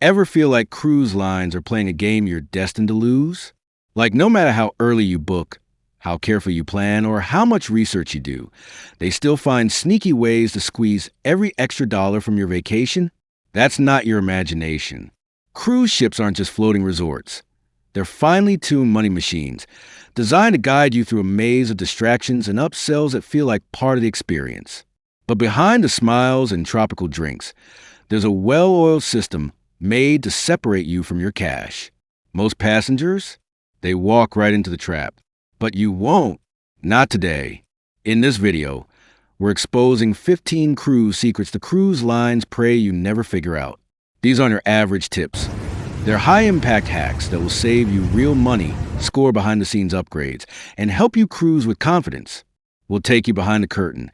Ever feel like cruise lines are playing a game you're destined to lose? Like, no matter how early you book, how careful you plan, or how much research you do, they still find sneaky ways to squeeze every extra dollar from your vacation? That's not your imagination. Cruise ships aren't just floating resorts. They're finely tuned money machines, designed to guide you through a maze of distractions and upsells that feel like part of the experience. But behind the smiles and tropical drinks, there's a well-oiled system made to separate you from your cash. Most passengers, they walk right into the trap. But you won't. Not today. In this video, we're exposing 15 cruise secrets the cruise lines pray you never figure out. These aren't your average tips. They're high-impact hacks that will save you real money, score behind-the-scenes upgrades, and help you cruise with confidence. We'll take you behind the curtain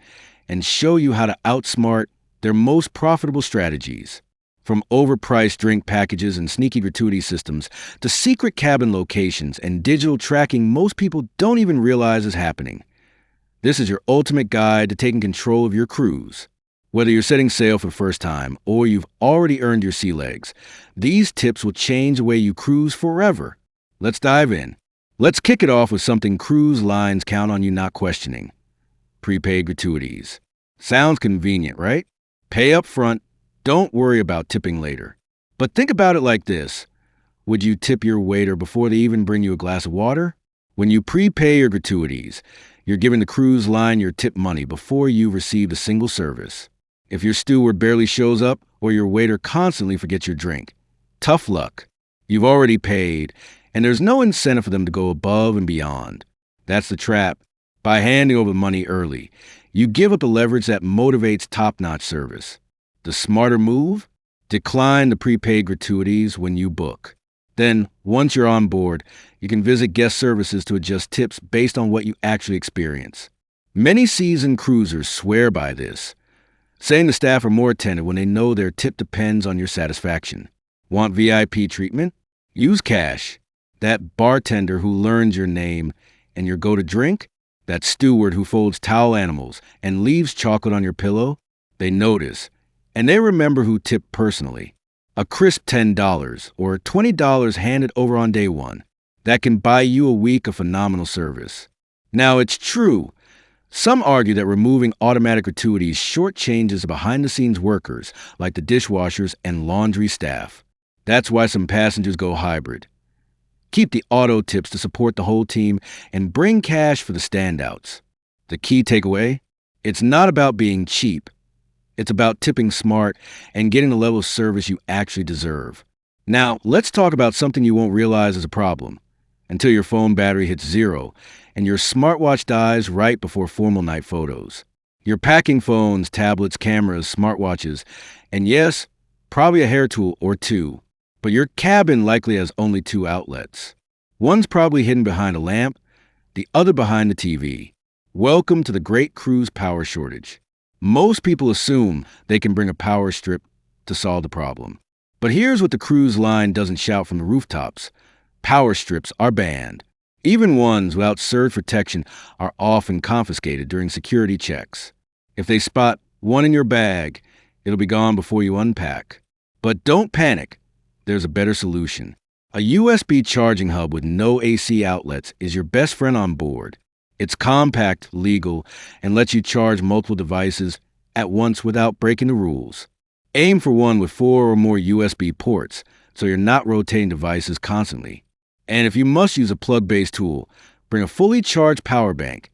and show you how to outsmart their most profitable strategies. From overpriced drink packages and sneaky gratuity systems to secret cabin locations and digital tracking most people don't even realize is happening. This is your ultimate guide to taking control of your cruise. Whether you're setting sail for the first time or you've already earned your sea legs, these tips will change the way you cruise forever. Let's dive in. Let's kick it off with something cruise lines count on you not questioning. Prepaid gratuities. Sounds convenient, right? Pay up front. Don't worry about tipping later. But think about it like this. Would you tip your waiter before they even bring you a glass of water? When you prepay your gratuities, you're giving the cruise line your tip money before you've received a single service. If your steward barely shows up or your waiter constantly forgets your drink, tough luck. You've already paid, and there's no incentive for them to go above and beyond. That's the trap. By handing over money early, you give up the leverage that motivates top-notch service. The smarter move? Decline the prepaid gratuities when you book. Then, once you're on board, you can visit guest services to adjust tips based on what you actually experience. Many seasoned cruisers swear by this, saying the staff are more attentive when they know their tip depends on your satisfaction. Want VIP treatment? Use cash. That bartender who learns your name and your go-to drink? That steward who folds towel animals and leaves chocolate on your pillow? They notice. And they remember who tipped personally. A crisp $10 or $20 handed over on day one. That can buy you a week of phenomenal service. Now, it's true. Some argue that removing automatic gratuities shortchanges behind-the-scenes workers like the dishwashers and laundry staff. That's why some passengers go hybrid. Keep the auto tips to support the whole team and bring cash for the standouts. The key takeaway? It's not about being cheap. It's about tipping smart and getting the level of service you actually deserve. Now, let's talk about something you won't realize is a problem until your phone battery hits zero and your smartwatch dies right before formal night photos. You're packing phones, tablets, cameras, smartwatches, and yes, probably a hair tool or two. But your cabin likely has only two outlets. One's probably hidden behind a lamp, the other behind the TV. Welcome to the great cruise power shortage. Most people assume they can bring a power strip to solve the problem. But here's what the cruise line doesn't shout from the rooftops. Power strips are banned. Even ones without surge protection are often confiscated during security checks. If they spot one in your bag, it'll be gone before you unpack. But don't panic. There's a better solution. A USB charging hub with no AC outlets is your best friend on board. It's compact, legal, and lets you charge multiple devices at once without breaking the rules. Aim for one with 4 or more USB ports, so you're not rotating devices constantly. And if you must use a plug-based tool, bring a fully charged power bank.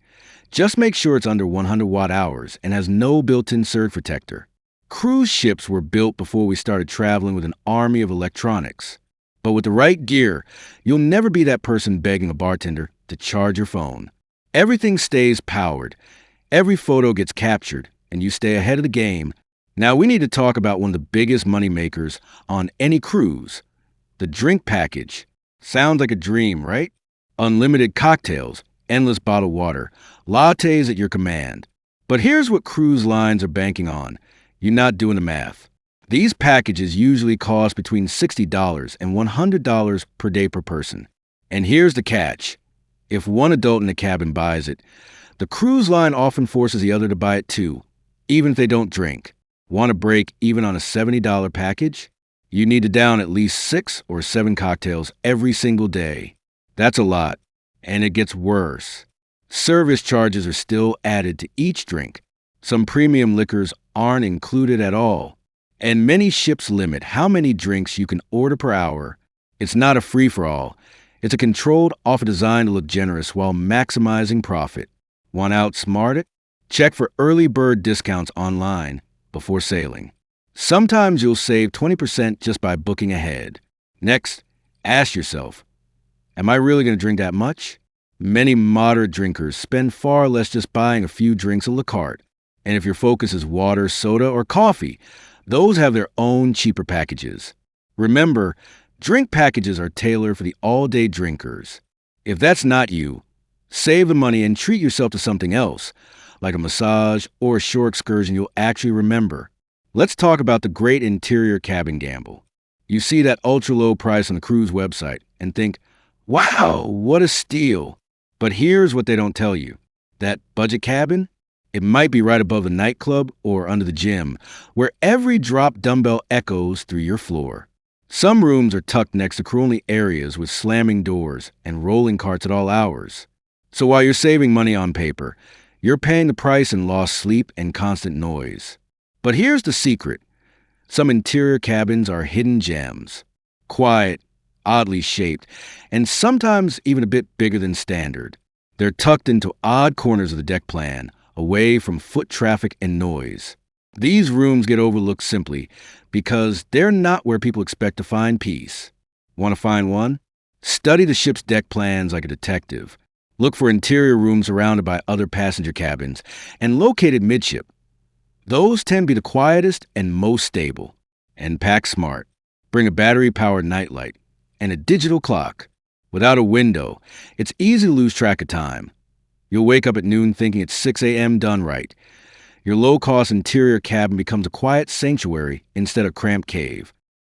Just make sure it's under 100 watt-hours and has no built-in surge protector. Cruise ships were built before we started traveling with an army of electronics. But with the right gear, you'll never be that person begging a bartender to charge your phone. Everything stays powered. Every photo gets captured, and you stay ahead of the game. Now we need to talk about one of the biggest money makers on any cruise. The drink package. Sounds like a dream, right? Unlimited cocktails, endless bottled water, lattes at your command. But here's what cruise lines are banking on. You're not doing the math. These packages usually cost between $60 and $100 per day per person. And here's the catch. If one adult in the cabin buys it, the cruise line often forces the other to buy it too, even if they don't drink. Want a break even on a $70 package? You need to down at least 6 or 7 cocktails every single day. That's a lot, and it gets worse. Service charges are still added to each drink. Some premium liquors aren't included at all. And many ships limit how many drinks you can order per hour. It's not a free-for-all. It's a controlled offer designed to look generous while maximizing profit. Want to outsmart it? Check for early bird discounts online before sailing. Sometimes you'll save 20% just by booking ahead. Next, ask yourself, am I really going to drink that much? Many moderate drinkers spend far less just buying a few drinks a la carte. And if your focus is water, soda, or coffee, those have their own cheaper packages. Remember, drink packages are tailored for the all-day drinkers. If that's not you, save the money and treat yourself to something else, like a massage or a shore excursion you'll actually remember. Let's talk about the great interior cabin gamble. You see that ultra-low price on the cruise website and think, wow, what a steal. But here's what they don't tell you. That budget cabin? It might be right above the nightclub or under the gym, where every drop dumbbell echoes through your floor. Some rooms are tucked next to crew-only areas with slamming doors and rolling carts at all hours. So while you're saving money on paper, you're paying the price in lost sleep and constant noise. But here's the secret. Some interior cabins are hidden gems. Quiet, oddly shaped, and sometimes even a bit bigger than standard. They're tucked into odd corners of the deck plan, away from foot traffic and noise. These rooms get overlooked simply because they're not where people expect to find peace. Want to find one? Study the ship's deck plans like a detective. Look for interior rooms surrounded by other passenger cabins and located midship. Those tend to be the quietest and most stable. And pack smart. Bring a battery-powered nightlight and a digital clock. Without a window, it's easy to lose track of time. You'll wake up at noon thinking it's 6 a.m. done right. Your low-cost interior cabin becomes a quiet sanctuary instead of cramped cave.